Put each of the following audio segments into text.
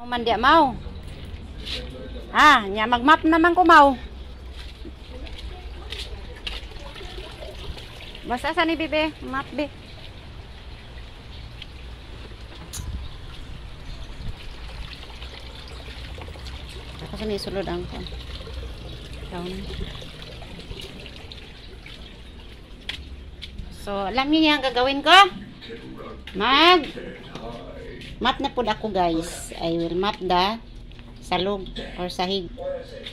Mandia mau. Nya magmap naman ko mau. Basta sa ni bibe, map be. Ako sa ni sulod ang ko. Down. So, alam niyo yung gagawin ko? Map na po ako guys. I will map the salog or sahig.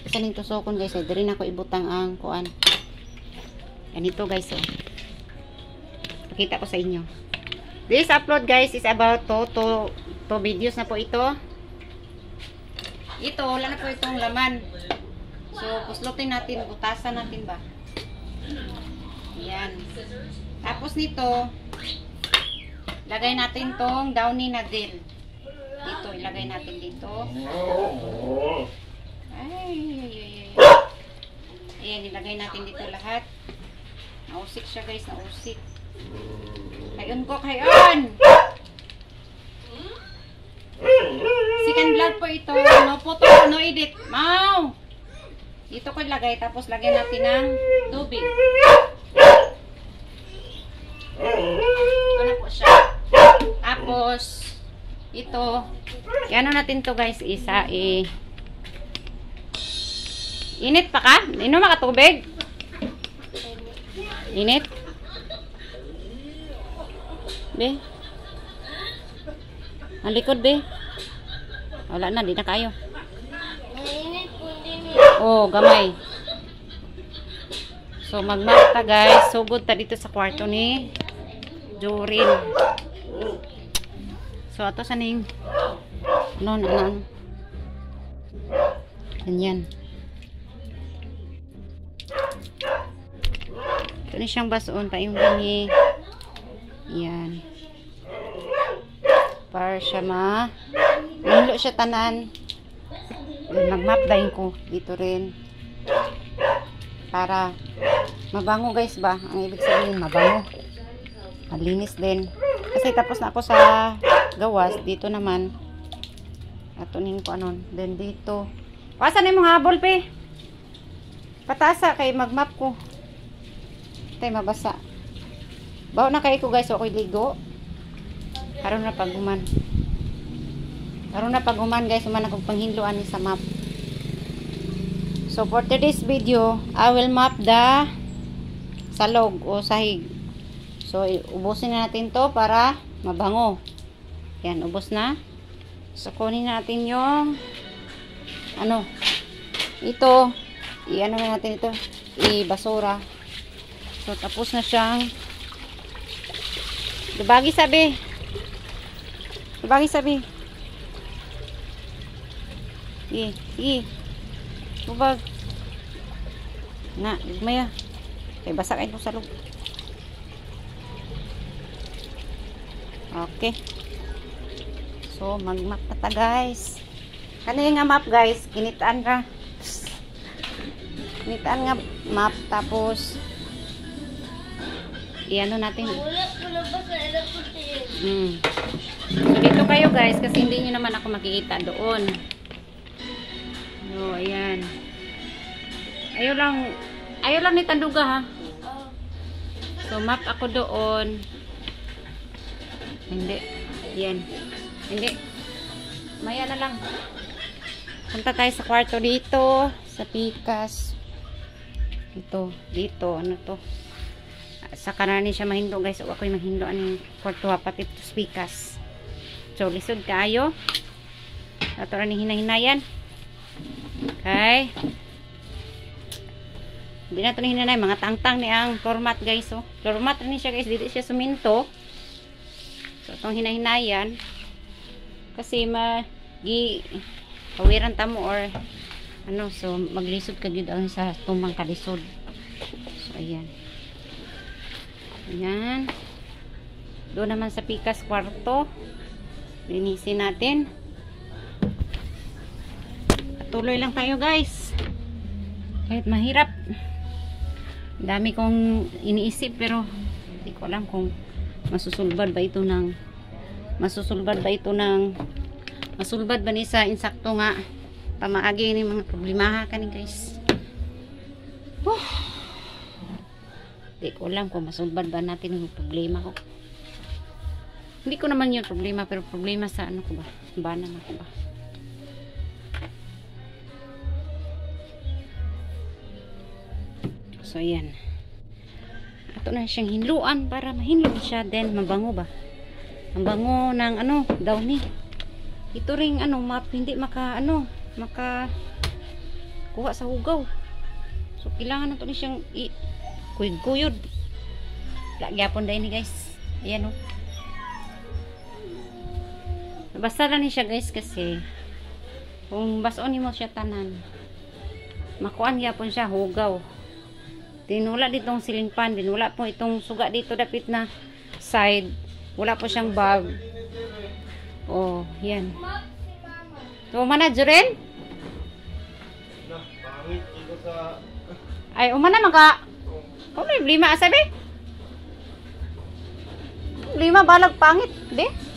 Kasi ning tusokon guys, diri na ko ibutang ang kuan. Ganito guys, oh. Pakita ko sa inyo. This upload guys is about to videos na po ito. Ito, wala na po itong laman. So, kuslutin natin, butasan natin ba? Ayan. Tapos nito, lagay natin tong downy na dill. Dito, ilagay natin dito. Ay. Ayan, ilagay natin dito lahat. Nausik siya guys, nausik. Kayon ko, kayon! Second vlog po ito. No photo, no edit. Mau! Dito ko ilagay, tapos lagyan natin ng tubig. Ito na po siya. Tapos, ito, ano natin to guys, init pa ka? Inom ka tubig? Init? Be? Ang likod be? Wala na, di na kayo. Oh, gamay. So, magmata guys. So good ta dito sa kwarto ni Jorin. So, ato sa ning ano. Ganyan. Ito ni siyang basoon pa yung gani. Yan. Para siya mahilo siya tanan. Magmap dahin ko dito rin. Para mabango guys ba? Ang ibig sabihin mabango. Malinis din. Kasi tapos na ako sa gawas. Dito naman. Atunin ko anon. Then dito. Pasan na yung mga habol pe. Patasa kay magmap ko. Tay mabasa. Bawa na kayo ko guys. Ako'y ligo. Karoon na paguman. Karoon na paguman guys. Uman akong panghinluan sa map. So for today's video, I will map the salog o sahig. So ubusin na natin to para mabango. Yan, ubos na. So kunin natin yung ano, ito, i-ano na natin ito, i-basura. So tapos na siyang dubagi sabi. Sige. Bubag. Na, igmaya. Kay basa kayo sa loob. Okay. So, mag-map na ta guys. Kanina nga map guys, kinitaan nga map, tapos i-ano natin. So, dito kayo guys, kasi hindi nyo naman ako makikita doon. So, ayan. Ayaw lang ni Tanduga ha. So, map ako doon. Hindi. Yan. Hindi. Maya na lang. Punta tayo sa kwarto dito. Sa pikas. Dito. Ano to? Sa kanani siya mahindo guys. O ako'y mahindo ang kwarto pati ito sa pikas. So, lisod kaayo. Ito rin hinahinayan. Okay. Hindi na ito na hinanay. Mga tangtang ni ang floor mat guys. Oh. Floor mat rin siya guys. Dito siya suminto. So, itong hinahinayan. Kasi pawiran tamo or ano. So, maglisod ka yun ang sa tumang kalisod. So, ayan. Ayan. Doon naman sa pikas kwarto. Linisin natin. Tuloy lang tayo guys. Kahit mahirap. Dami kong iniisip pero hindi ko alam kung masusulbad ba ito ng masulbad ba ni sa insakto nga pamaagi ni mga problema kani guys. Di ko alam kung masulbad ba natin yung problema ko. Hindi ko naman yung problema, pero problema sa ano ko ba? Banan ako ba? So, ayan. Ato na siyang hinluan para mahinlo siya. Then, mabango ba? Mabango ng ano, downy. Ito ring ano, hindi maka kuha sa hugaw. So, kailangan nato ni siyang kuyod-kuyod. Lagyapon dahil ni guys. Ayan o. Basta lang ni siya guys kasi kung bason mo siya tanan, makuan gyapon siya hugaw. Dinula ditong ceiling fan, dinula po itong suga dito dapit na side. Wala po siyang bulb. Oh, yan. So, manager rin? Pangit ito sa... Ay, umana maka... Oh, may lima asabi? Lima balag pangit, di?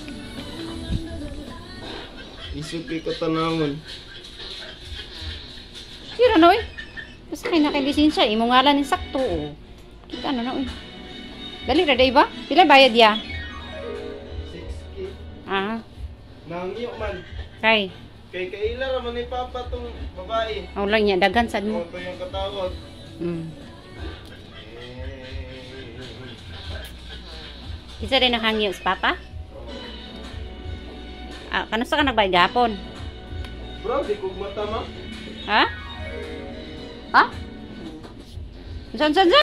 Isupi ka tanamon. Sira na, uy. Basta kayo nakalisensya, imo ngalan ng sakto, oh. Kita na na, uy. Dali, raday ba? Pila bayad ya? 6K. Ah. Nangiyo man. Kay. Kay kaila raman ni Papa tong babae. Oh, lang niya, dagan sad mo. Ito yung katawag. Isa rin nakangyo sa papa? Ah, kanusta ka nagbayad gapon? Bro, di ko matama. Ha? Ha? Saan?